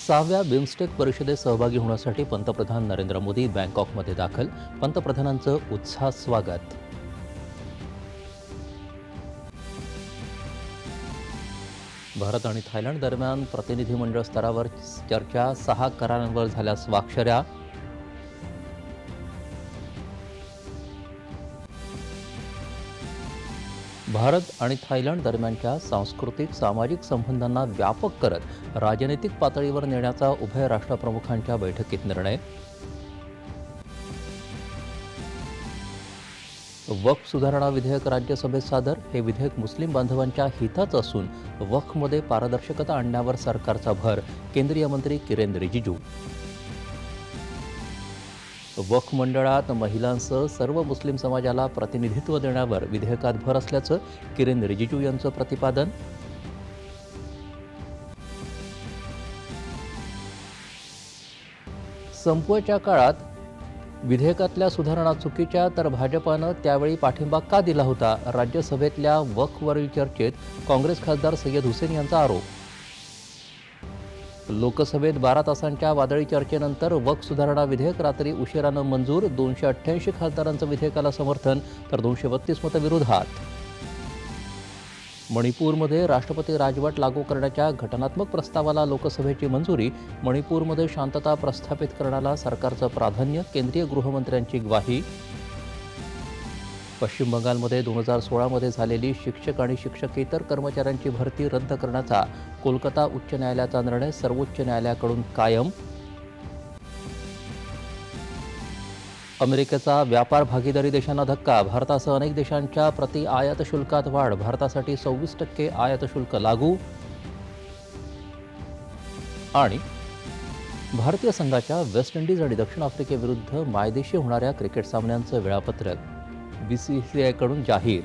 6व्या बिमस्टेक परिषदेत सहभागी होण्यासाठी पंतप्रधान नरेंद्र मोदी बँकॉकमध्ये दाखल. पंतप्रधानांचं उत्साहात स्वागत. भारत आणि थायलंड दरम्यान प्रतिनिधिमंडळ स्तरावर चर्चा. 6 करारांवर झाल्या स्वाक्षऱ्या. भारत आणि थायलंड दरम्यानच्या सांस्कृतिक सामाजिक संबंधांना व्यापक करत राजनैतिक पातळीवर नेण्याचा उभय राष्ट्रप्रमुखांच्या बैठकीत निर्णय. वक्फ सुधारणा विधेयक राज्यसभेत सादर. हे विधेयक मुस्लिम बांधवांच्या हिताचं असून वक्फमध्ये पारदर्शकता आणण्यावर सरकारचा भर. केंद्रीय मंत्री किरेन रिजिजू. वक्फ मंडळात महिलांसह सर्व मुस्लिम समाजाला प्रतिनिधित्व देण्यावर विधेयकात भर असल्याचं किरेन रिजिजू यांचं प्रतिपादन. संपवाच्या काळात विधेयकातल्या सुधारणा चुकीच्या, तर भाजपानं त्यावेळी पाठिंबा का दिला होता? राज्यसभेतल्या वक्फवरील चर्चेत काँग्रेस खासदार सय्यद हुसेन यांचा आरोप. लोकसभेत 12 तासांच्या वादळी चर्चेनंतर वक्फ सुधारणा विधेयक रात्री उशिरानं मंजूर. 288 खासदारांचं विधेयकाला समर्थन, तर 232 मतं विरोधात. मणिपूरमध्ये राष्ट्रपती राजवट लागू करण्याच्या घटनात्मक प्रस्तावाला लोकसभेची मंजुरी. मणिपूरमध्ये शांतता प्रस्थापित करण्याला सरकारचं प्राधान्य. केंद्रीय गृहमंत्र्यांची ग्वाही. पश्चिम बंगालमध्ये 2016मध्ये झालेली शिक्षक आणि शिक्षकेतर कर्मचाऱ्यांची भरती रद्द करण्याचा कोलकाता उच्च न्यायालयाचा निर्णय सर्वोच्च न्यायालयाकडून कायम. अमेरिकेचा व्यापार भागीदारी देशांना धक्का. भारतासह अनेक देशांच्या प्रति आयात शुल्कात वाढ. भारतासाठी 26% आयात शुल्क लागू. आणि भारतीय संघाच्या वेस्ट इंडिज आणि दक्षिण आफ्रिकेविरुद्ध मायदेशी होणाऱ्या क्रिकेट सामन्यांचं वेळापत्रक BCCIकडून जाहीर.